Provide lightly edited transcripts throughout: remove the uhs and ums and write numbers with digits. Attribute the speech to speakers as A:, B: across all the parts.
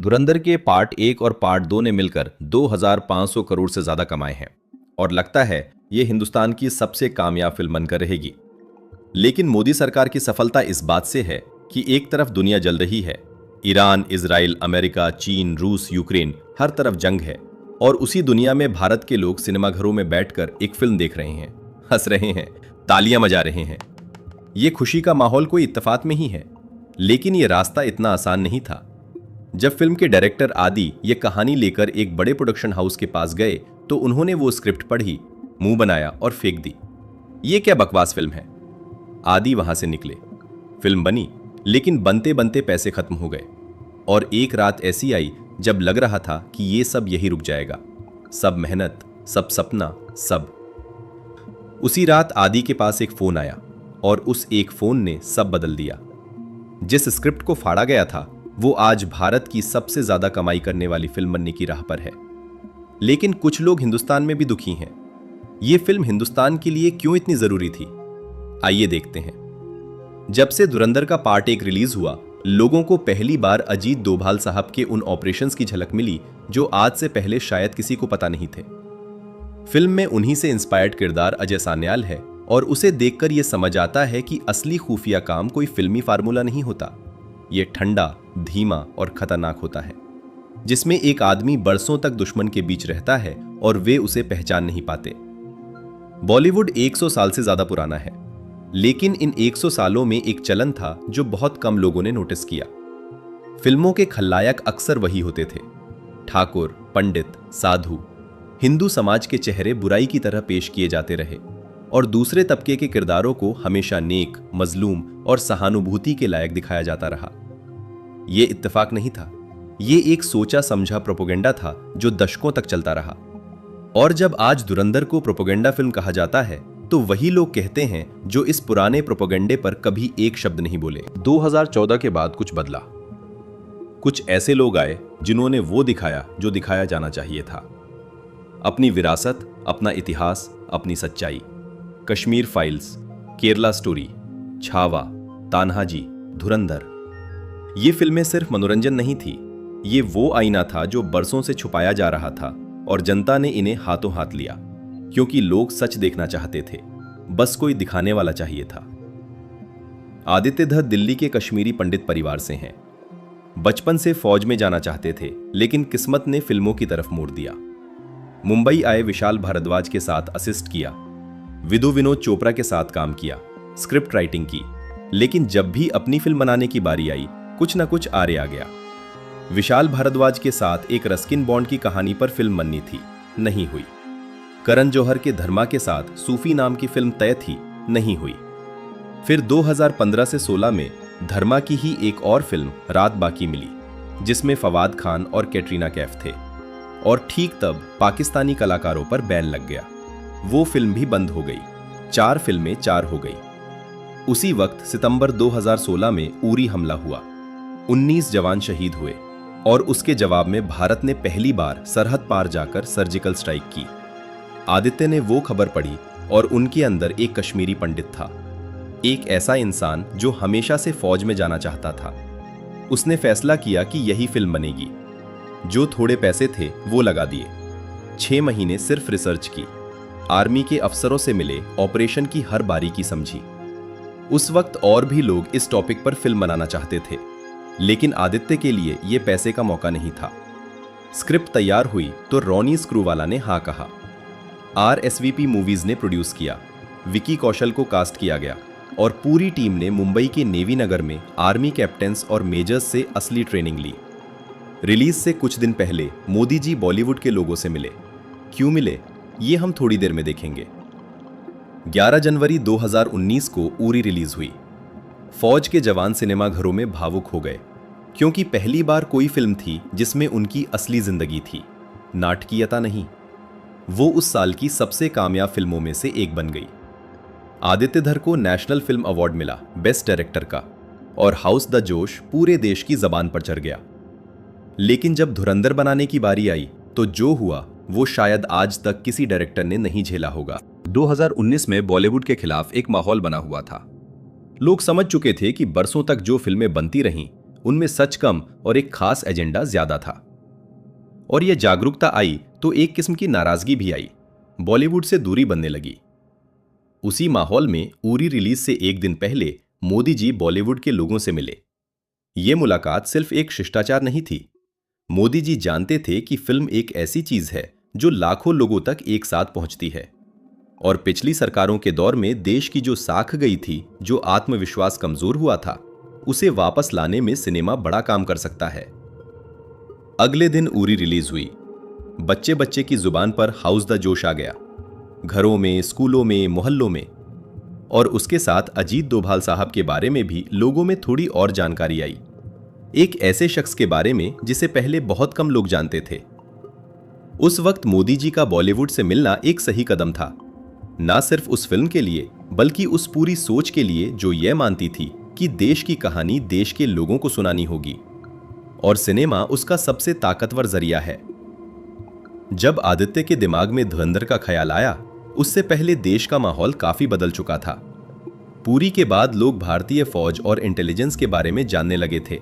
A: धुरंधर के पार्ट 1 और पार्ट 2 ने मिलकर 2500 करोड़ से ज्यादा कमाए हैं और लगता है ये हिंदुस्तान की सबसे कामयाब फिल्म बनकर रहेगी। लेकिन मोदी सरकार की सफलता इस बात से है कि एक तरफ दुनिया जल रही है, ईरान, इजराइल, अमेरिका, चीन, रूस, यूक्रेन, हर तरफ जंग है और उसी दुनिया में भारत के लोग सिनेमाघरों में बैठकर एक फिल्म देख रहे हैं, हंस रहे हैं, तालियां बजा रहे हैं। ये खुशी का माहौल कोई इत्तेफाक में ही है, लेकिन ये रास्ता इतना आसान नहीं था। जब फिल्म के डायरेक्टर आदि ये कहानी लेकर एक बड़े प्रोडक्शन हाउस के पास गए तो उन्होंने वो स्क्रिप्ट पढ़ी, मुंह बनाया और फेंक दी। ये क्या बकवास फिल्म है। आदि वहां से निकले। फिल्म बनी, लेकिन बनते बनते पैसे खत्म हो गए और एक रात ऐसी आई जब लग रहा था कि ये सब यही रुक जाएगा। सब मेहनत, सब सपना, सब। उसी रात आदि के पास एक फोन आया और उस एक फोन ने सब बदल दिया। जिस स्क्रिप्ट को फाड़ा गया था वो आज भारत की सबसे ज्यादा कमाई करने वाली फिल्म बनने की राह पर है। लेकिन कुछ लोग हिंदुस्तान में भी दुखी हैं। ये फिल्म हिंदुस्तान के लिए क्यों इतनी जरूरी थी, आइए देखते हैं। जब से धुरंधर का पार्ट 1 रिलीज हुआ, लोगों को पहली बार अजीत डोभाल साहब के उन ऑपरेशंस की झलक मिली जो आज से पहले शायद किसी को पता नहीं थे। फिल्म में उन्हीं से इंस्पायर्ड किरदार अजय सान्याल है और उसे देखकर यह समझ आता है कि असली खुफिया काम कोई फिल्मी फार्मूला नहीं होता। ये ठंडा, धीमा और खतरनाक होता है, जिसमें एक आदमी बरसों तक दुश्मन के बीच रहता है और वे उसे पहचान नहीं पाते। बॉलीवुड 100 साल से ज्यादा पुराना है, लेकिन इन 100 सालों में एक चलन था जो बहुत कम लोगों ने नोटिस किया। फिल्मों के खलनायक अक्सर वही होते थे, ठाकुर, पंडित, साधु। हिंदू समाज के चेहरे बुराई की तरह पेश किए जाते रहे और दूसरे तबके के किरदारों को हमेशा नेक, मजलूम और सहानुभूति के लायक दिखाया जाता रहा। ये इत्तेफाक नहीं था, ये एक सोचा समझा प्रोपेगेंडा था जो दशकों तक चलता रहा। और जब आज धुरंधर को प्रोपेगेंडा फिल्म कहा जाता है तो वही लोग कहते हैं जो इस पुराने प्रोपेगेंडे पर कभी एक शब्द नहीं बोले। 2014 के बाद कुछ बदला। कुछ ऐसे लोग आए जिन्होंने वो दिखाया जो दिखाया जाना चाहिए था, अपनी विरासत, अपना इतिहास, अपनी सच्चाई। कश्मीर फाइल्स, केरला स्टोरी, छावा, तान्हाजी, धुरंधर। ये फिल्में सिर्फ मनोरंजन नहीं थी, ये वो आईना था जो बरसों से छुपाया जा रहा था और जनता ने इन्हें हाथों हाथ लिया, क्योंकि लोग सच देखना चाहते थे, बस कोई दिखाने वाला चाहिए था। आदित्य धर दिल्ली के कश्मीरी पंडित परिवार से हैं। बचपन से फौज में जाना चाहते थे, लेकिन किस्मत ने फिल्मों की तरफ मोड़ दिया। मुंबई आए विशाल भारद्वाज के साथ असिस्ट किया, विदु विनोद चोपड़ा के साथ काम किया, स्क्रिप्ट राइटिंग की, लेकिन जब भी अपनी फिल्म बनाने की बारी आई कुछ न कुछ आरे आ गया। विशाल भारद्वाज के साथ एक रस्किन बॉन्ड की कहानी पर फिल्म बननी थी, नहीं हुई। करण जौहर के धर्मा के साथ सूफी नाम की फिल्म तय थी, नहीं हुई। फिर 2015 से 16 में धर्मा की ही एक और फिल्म रात बाकी मिली, जिसमें फवाद खान और कैटरीना कैफ थे, और ठीक तब पाकिस्तानी कलाकारों पर बैन लग गया। वो फिल्म भी बंद हो गई। 4 फिल्में 4 हो गई। उसी वक्त सितंबर 2016 में उरी हमला हुआ, 19 जवान शहीद हुए और उसके जवाब में भारत ने पहली बार सरहद पार जाकर सर्जिकल स्ट्राइक की। आदित्य ने वो खबर पढ़ी और उनके अंदर एक कश्मीरी पंडित था, एक ऐसा इंसान जो हमेशा से फौज में जाना चाहता था। उसने फैसला किया कि यही फिल्म बनेगी। जो थोड़े पैसे थे वो लगा दिए। 6 महीने सिर्फ रिसर्च की, आर्मी के अफसरों से मिले, ऑपरेशन की हर बारीकी समझी। उस वक्त और भी लोग इस टॉपिक पर फिल्म बनाना चाहते थे, लेकिन आदित्य के लिए यह पैसे का मौका नहीं था। स्क्रिप्ट तैयार हुई तो रॉनी स्क्रूवाला ने हाँ कहा। RSVP मूवीज ने प्रोड्यूस किया, विकी कौशल को कास्ट किया गया और पूरी टीम ने मुंबई के नेवी नगर में आर्मी कैप्टन्स और मेजर्स से असली ट्रेनिंग ली। रिलीज से कुछ दिन पहले मोदी जी बॉलीवुड के लोगों से मिले। क्यों मिले, ये हम थोड़ी देर में देखेंगे। 11 जनवरी 2019 को उरी रिलीज हुई। फौज के जवान सिनेमाघरों में भावुक हो गए, क्योंकि पहली बार कोई फिल्म थी जिसमें उनकी असली जिंदगी थी, नाटकीयता नहीं। वो उस साल की सबसे कामयाब फिल्मों में से एक बन गई। आदित्य धर को नेशनल फिल्म अवार्ड मिला बेस्ट डायरेक्टर का और हाउस द जोश पूरे देश की जबान पर चढ़ गया। लेकिन जब धुरंधर बनाने की बारी आई तो जो हुआ वो शायद आज तक किसी डायरेक्टर ने नहीं झेला होगा। 2019 में बॉलीवुड के खिलाफ एक माहौल बना हुआ था। लोग समझ चुके थे कि बरसों तक जो फिल्में बनती रहीं उनमें सच कम और एक खास एजेंडा ज्यादा था। और यह जागरूकता आई तो एक किस्म की नाराजगी भी आई, बॉलीवुड से दूरी बनने लगी। उसी माहौल में उरी रिलीज से एक दिन पहले मोदी जी बॉलीवुड के लोगों से मिले। ये मुलाकात सिर्फ एक शिष्टाचार नहीं थी। मोदी जी जानते थे कि फिल्म एक ऐसी चीज है जो लाखों लोगों तक एक साथ पहुंचती है, और पिछली सरकारों के दौर में देश की जो साख गई थी, जो आत्मविश्वास कमजोर हुआ था, उसे वापस लाने में सिनेमा बड़ा काम कर सकता है। अगले दिन उरी रिलीज हुई। बच्चे बच्चे की जुबान पर हाउस द जोश आ गया, घरों में, स्कूलों में, मोहल्लों में। और उसके साथ अजीत डोभाल साहब के बारे में भी लोगों में थोड़ी और जानकारी आई, एक ऐसे शख्स के बारे में जिसे पहले बहुत कम लोग जानते थे। उस वक्त मोदी जी का बॉलीवुड से मिलना एक सही कदम था, ना सिर्फ उस फिल्म के लिए बल्कि उस पूरी सोच के लिए जो यह मानती थी कि देश की कहानी देश के लोगों को सुनानी होगी, और सिनेमा उसका सबसे ताकतवर जरिया है। जब आदित्य के दिमाग में धुरंधर का ख्याल आया, उससे पहले देश का माहौल काफी बदल चुका था। पुरी के बाद लोग भारतीय फौज और इंटेलिजेंस के बारे में जानने लगे थे,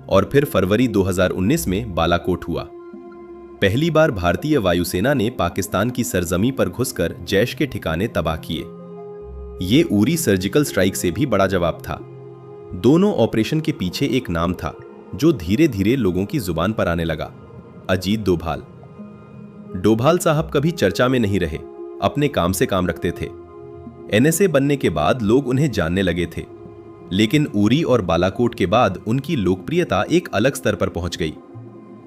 A: और फिर फरवरी 2019 में बालाकोट हुआ। पहली बार भारतीय वायुसेना ने पाकिस्तान की सरजमी पर घुसकर जैश के ठिकाने तबाह किए। ये उरी सर्जिकल स्ट्राइक से भी बड़ा जवाब था। दोनों ऑपरेशन के पीछे एक नाम था जो धीरे धीरे लोगों की जुबान पर आने लगा, अजीत डोभाल। डोभाल साहब कभी चर्चा में नहीं रहे, अपने काम से काम रखते थे। एनएसए बनने के बाद लोग उन्हें जानने लगे थे, लेकिन उरी और बालाकोट के बाद उनकी लोकप्रियता एक अलग स्तर पर पहुंच गई,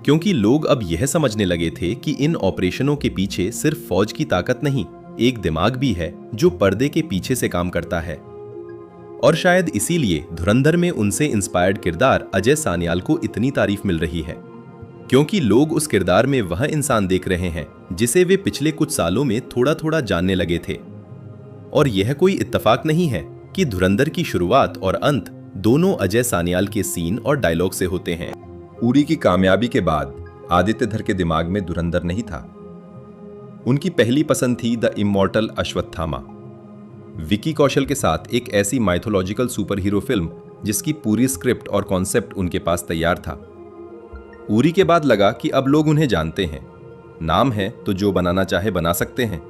A: क्योंकि लोग अब यह समझने लगे थे कि इन ऑपरेशनों के पीछे सिर्फ फौज की ताकत नहीं, एक दिमाग भी है जो पर्दे के पीछे से काम करता है। और शायद इसीलिए धुरंधर में उनसे इंस्पायर्ड किरदार अजय सान्याल को इतनी तारीफ मिल रही है, क्योंकि लोग उस किरदार में वह इंसान देख रहे हैं जिसे वे पिछले कुछ सालों में थोड़ा थोड़ा जानने लगे थे। और यह कोई इत्तेफाक नहीं है कि धुरंधर की शुरुआत और अंत दोनों अजय सान्याल के सीन और डायलॉग से होते हैं। उरी की कामयाबी के बाद आदित्य धर के दिमाग में धुरंधर नहीं था। उनकी पहली पसंद थी द इमॉर्टल अश्वत्थामा, विकी कौशल के साथ एक ऐसी माइथोलॉजिकल सुपर हीरो फिल्म जिसकी पूरी स्क्रिप्ट और कॉन्सेप्ट उनके पास तैयार था। उरी के बाद लगा कि अब लोग उन्हें जानते हैं, नाम है तो जो बनाना चाहे बना सकते हैं।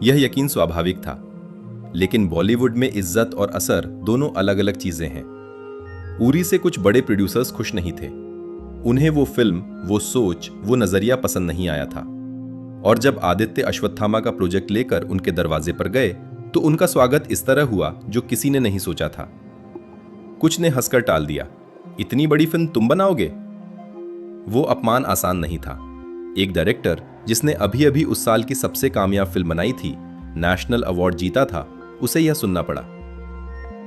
A: यह यकीन स्वाभाविक था, लेकिन बॉलीवुड में इज्जत और असर दोनों अलग अलग चीजें हैं। उरी से कुछ बड़े प्रोड्यूसर्स खुश नहीं थे। उन्हें वो फिल्म, वो सोच, वो नजरिया पसंद नहीं आया था। और जब आदित्य अश्वत्थामा का प्रोजेक्ट लेकर उनके दरवाजे पर गए तो उनका स्वागत इस तरह हुआ जो किसी ने नहीं सोचा था। कुछ ने हंसकर टाल दिया, इतनी बड़ी फिल्म तुम बनाओगे? वो अपमान आसान नहीं था। एक डायरेक्टर जिसने अभी अभी उस साल की सबसे कामयाब फिल्म बनाई थी, नेशनल अवार्ड जीता था, उसे यह सुनना पड़ा।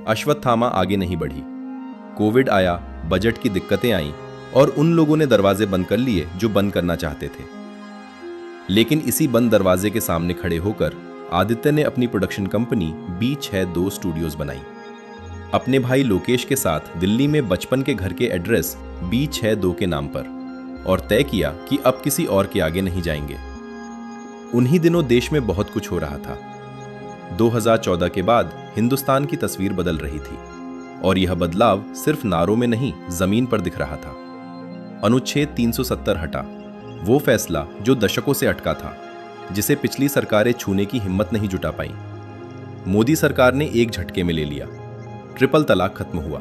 A: अश्वत्थामा आगे नहीं बढ़ी। कोविड आया, बजट की दिक्कतें आईं और उन लोगों ने दरवाजे बंद कर लिए जो बंद करना चाहते थे। लेकिन इसी बंद दरवाजे के सामने खड़े होकर आदित्य ने अपनी प्रोडक्शन कंपनी B62 स्टूडियोज बनाई। अपने भाई लोकेश के साथ दिल्ली में बचपन के घर के एड्रेस B62 के नाम पर, और तय किया कि अब किसी और के आगे नहीं जाएंगे। उन्हीं दिनों देश में बहुत कुछ हो रहा था। 2014 के बाद हिंदुस्तान की तस्वीर बदल रही थी, और यह बदलाव सिर्फ नारों में नहीं, जमीन पर दिख रहा था। अनुच्छेद 370 हटा, वो फैसला जो दशकों से अटका था, जिसे पिछली सरकारें छूने की हिम्मत नहीं जुटा पाई। मोदी सरकार ने एक झटके में ले लिया। ट्रिपल तलाक खत्म हुआ,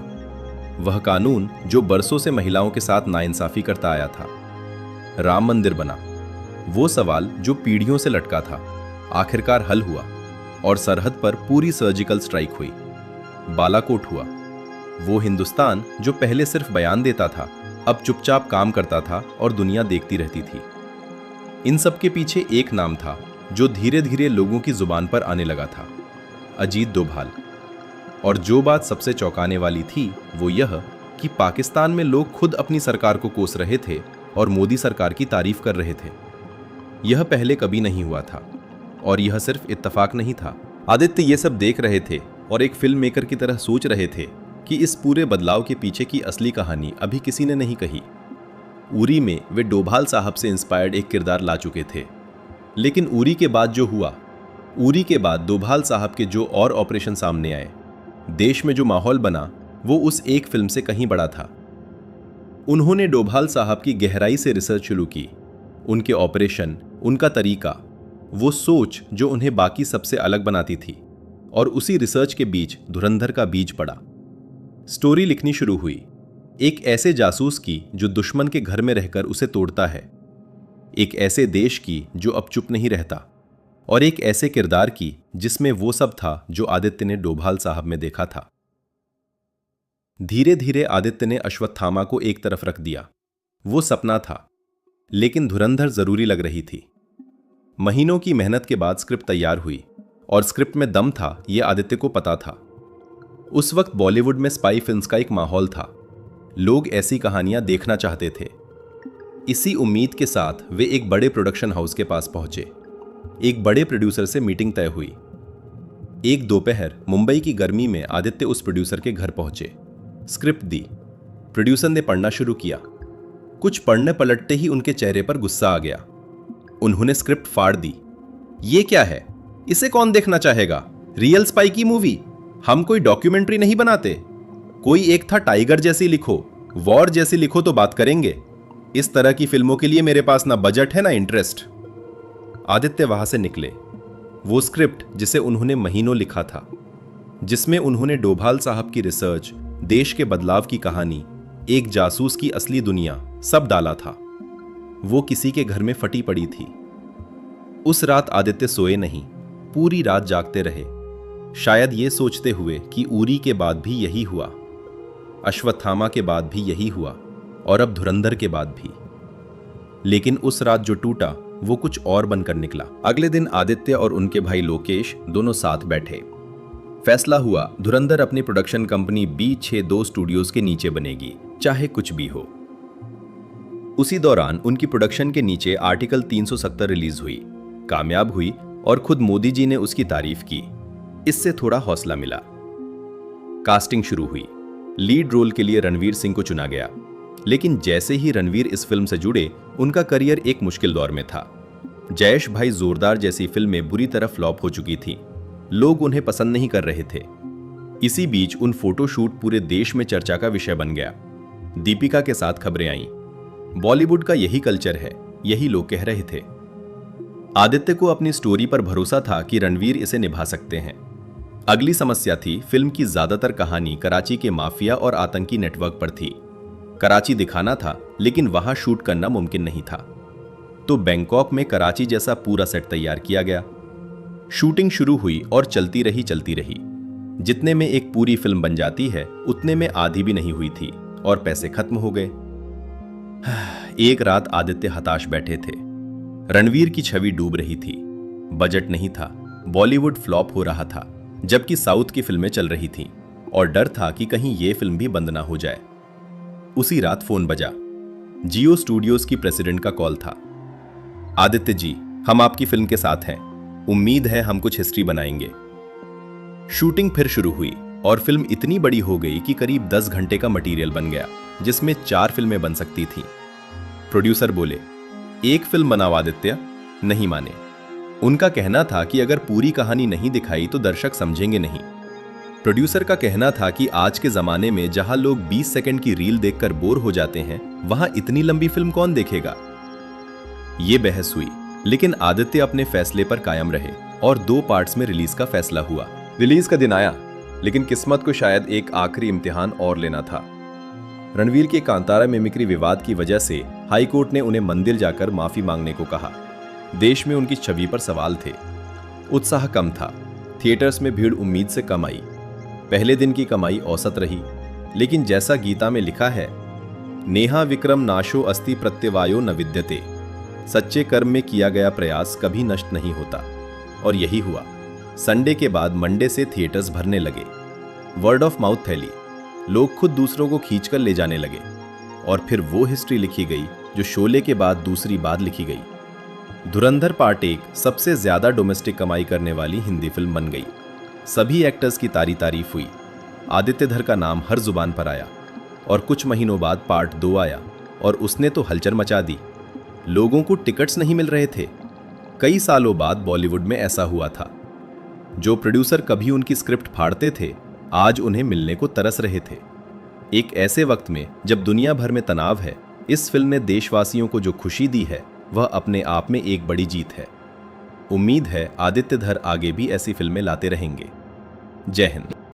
A: वह कानून जो बरसों से महिलाओं के साथ नाइंसाफी करता आया था। राम मंदिर बना, वो सवाल जो पीढ़ियों से लटका था, आखिरकार हल हुआ, और सरहद पर पूरी सर्जिकल स्ट्राइक हुई। बालाकोट हुआ, वो हिंदुस्तान जो पहले सिर्फ बयान देता था, अब चुपचाप काम करता था और दुनिया देखती रहती थी। इन सब के पीछे एक नाम था जो धीरे धीरे लोगों की जुबान पर आने लगा था, अजीत डोभाल। और जो बात सबसे चौंकाने वाली थी वो यह कि पाकिस्तान में लोग खुद अपनी सरकार को कोस रहे थे और मोदी सरकार की तारीफ कर रहे थे। यह पहले कभी नहीं हुआ था, और यह सिर्फ इत्तेफाक नहीं था। आदित्य ये सब देख रहे थे और एक फिल्म मेकर की तरह सोच रहे थे कि इस पूरे बदलाव के पीछे की असली कहानी अभी किसी ने नहीं कही। उरी में वे डोभाल साहब से इंस्पायर्ड एक किरदार ला चुके थे, लेकिन उरी के बाद जो हुआ, उरी के बाद डोभाल साहब के जो और ऑपरेशन सामने आए, देश में जो माहौल बना, वो उस एक फिल्म से कहीं बड़ा था। उन्होंने डोभाल साहब की गहराई से रिसर्च शुरू की, उनके ऑपरेशन, उनका तरीका, वो सोच जो उन्हें बाकी सबसे अलग बनाती थी। और उसी रिसर्च के बीच धुरंधर का बीज पड़ा। स्टोरी लिखनी शुरू हुई, एक ऐसे जासूस की जो दुश्मन के घर में रहकर उसे तोड़ता है, एक ऐसे देश की जो अब चुप नहीं रहता, और एक ऐसे किरदार की जिसमें वो सब था जो आदित्य ने डोभाल साहब में देखा था। धीरे धीरे आदित्य ने अश्वत्थामा को एक तरफ रख दिया। वो सपना था, लेकिन धुरंधर जरूरी लग रही थी। महीनों की मेहनत के बाद स्क्रिप्ट तैयार हुई, और स्क्रिप्ट में दम था, यह आदित्य को पता था। उस वक्त बॉलीवुड में स्पाई फिल्म्स का एक माहौल था। लोग ऐसी कहानियां देखना चाहते थे। इसी उम्मीद के साथ वे एक बड़े प्रोडक्शन हाउस के पास पहुंचे। एक बड़े प्रोड्यूसर से मीटिंग तय हुई। एक दोपहर मुंबई की गर्मी में आदित्य उस प्रोड्यूसर के घर पहुंचे। स्क्रिप्ट दी। प्रोड्यूसर ने पढ़ना शुरू किया। कुछ पढ़ने पलटते ही उनके चेहरे पर गुस्सा आ गया। उन्होंने स्क्रिप्ट फाड़ दी। ये क्या है? इसे कौन देखना चाहेगा? रियल स्पाई की मूवी? हम कोई डॉक्यूमेंट्री नहीं बनाते। कोई एक था टाइगर जैसी लिखो, वॉर जैसी लिखो तो बात करेंगे। इस तरह की फिल्मों के लिए मेरे पास ना बजट है ना इंटरेस्ट। आदित्य वहां से निकले। वो स्क्रिप्ट जिसे उन्होंने महीनों लिखा था, जिसमें उन्होंने डोभाल साहब की रिसर्च, देश के बदलाव की कहानी, एक जासूस की असली दुनिया, सब डाला था, वो किसी के घर में फटी पड़ी थी। उस रात आदित्य सोए नहीं, पूरी रात जागते रहे, शायद ये सोचते हुए कि उरी के बाद भी यही हुआ, अश्वत्थामा के बाद भी यही हुआ, और अब धुरंधर के बाद भी। लेकिन उस रात जो टूटा वो कुछ और बनकर निकला। अगले दिन आदित्य और उनके भाई लोकेश दोनों साथ बैठे। फैसला हुआ, धुरंधर अपनी प्रोडक्शन कंपनी B62 स्टूडियोज के नीचे बनेगी, चाहे कुछ भी हो। उसी दौरान उनकी प्रोडक्शन के नीचे आर्टिकल 370 रिलीज हुई, कामयाब हुई, और खुद मोदी जी ने उसकी तारीफ की। इससे थोड़ा हौसला मिला। कास्टिंग शुरू हुई। लीड रोल के लिए रणवीर सिंह को चुना गया। लेकिन जैसे ही रणवीर इस फिल्म से जुड़े, उनका करियर एक मुश्किल दौर में था। जयेश भाई जोरदार जैसी फिल्में बुरी तरह फ्लॉप हो चुकी थीं। लोग उन्हें पसंद नहीं कर रहे थे। इसी बीच उन फोटोशूट पूरे देश में चर्चा का विषय बन गया। दीपिका के साथ खबरें आईं। बॉलीवुड का यही कल्चर है, यही लोग कह रहे थे। आदित्य को अपनी स्टोरी पर भरोसा था कि रणवीर इसे निभा सकते हैं। अगली समस्या थी, फिल्म की ज्यादातर कहानी कराची के माफिया और आतंकी नेटवर्क पर थी। कराची दिखाना था, लेकिन वहां शूट करना मुमकिन नहीं था। तो बैंकॉक में कराची जैसा पूरा सेट तैयार किया गया। शूटिंग शुरू हुई और चलती रही। जितने में एक पूरी फिल्म बन जाती है, उतने में आधी भी नहीं हुई थी और पैसे खत्म हो गए। एक रात आदित्य हताश बैठे थे। रणवीर की छवि डूब रही थी। बजट नहीं था, बॉलीवुड फ्लॉप हो रहा था, जबकि साउथ की फिल्में चल रही थीं, और डर था कि कहीं ये फिल्म भी बंद ना हो जाए। उसी रात फोन बजा। जियो स्टूडियोज की प्रेसिडेंट का कॉल था। आदित्य जी, हम आपकी फिल्म के साथ हैं, उम्मीद है हम कुछ हिस्ट्री बनाएंगे। शूटिंग फिर शुरू हुई और फिल्म इतनी बड़ी हो गई कि करीब 10 घंटे का मटेरियल बन गया, जिसमें 4 फिल्में बन सकती थीं। प्रोड्यूसर बोले, एक फिल्म बनाओ आदित्य। नहीं माने। उनका कहना था कि अगर पूरी कहानी नहीं दिखाई तो दर्शक समझेंगे नहीं। प्रोड्यूसर का कहना था कि आज के जमाने में जहां लोग 20 सेकंड की रील देखकर बोर हो जाते हैं, वहां इतनी लंबी फिल्म कौन देखेगा। ये बहस हुई, लेकिन आदित्य अपने फैसले पर कायम रहे और 2 पार्ट्स में रिलीज का फैसला हुआ। रिलीज का दिन आया, लेकिन किस्मत को शायद एक आखिरी इम्तिहान और लेना था। रणवीर के कांतारा मिमिक्री विवाद की वजह से हाई कोर्ट ने उन्हें मंदिर जाकर माफी मांगने को कहा। देश में उनकी छवि पर सवाल थे। उत्साह कम था। थिएटर्स में भीड़ उम्मीद से कम आई। पहले दिन की कमाई औसत रही, लेकिन जैसा गीता में लिखा है, नेहा विक्रम नाशो अस्ति प्रत्यवायो न विद्यते, सच्चे कर्म में किया गया प्रयास कभी नष्ट नहीं होता। और यही हुआ। संडे के बाद मंडे से थिएटर्स भरने लगे। वर्ड ऑफ माउथ फैली, लोग खुद दूसरों को खींचकर ले जाने लगे, और फिर वो हिस्ट्री लिखी गई जो शोले के बाद दूसरी बार लिखी गई। धुरंधर पार्ट 1 सबसे ज्यादा डोमेस्टिक कमाई करने वाली हिंदी फिल्म बन गई। सभी एक्टर्स की तारीफ हुई। आदित्य धर का नाम हर जुबान पर आया, और कुछ महीनों बाद पार्ट 2 आया, और उसने तो हलचल मचा दी। लोगों को टिकट्स नहीं मिल रहे थे। कई सालों बाद बॉलीवुड में ऐसा हुआ था। जो प्रोड्यूसर कभी उनकी स्क्रिप्ट फाड़ते थे, आज उन्हें मिलने को तरस रहे थे। एक ऐसे वक्त में जब दुनिया भर में तनाव है, इस फिल्म ने देशवासियों को जो खुशी दी है वह अपने आप में एक बड़ी जीत है। उम्मीद है आदित्य धर आगे भी ऐसी फिल्में लाते रहेंगे। जय हिंद।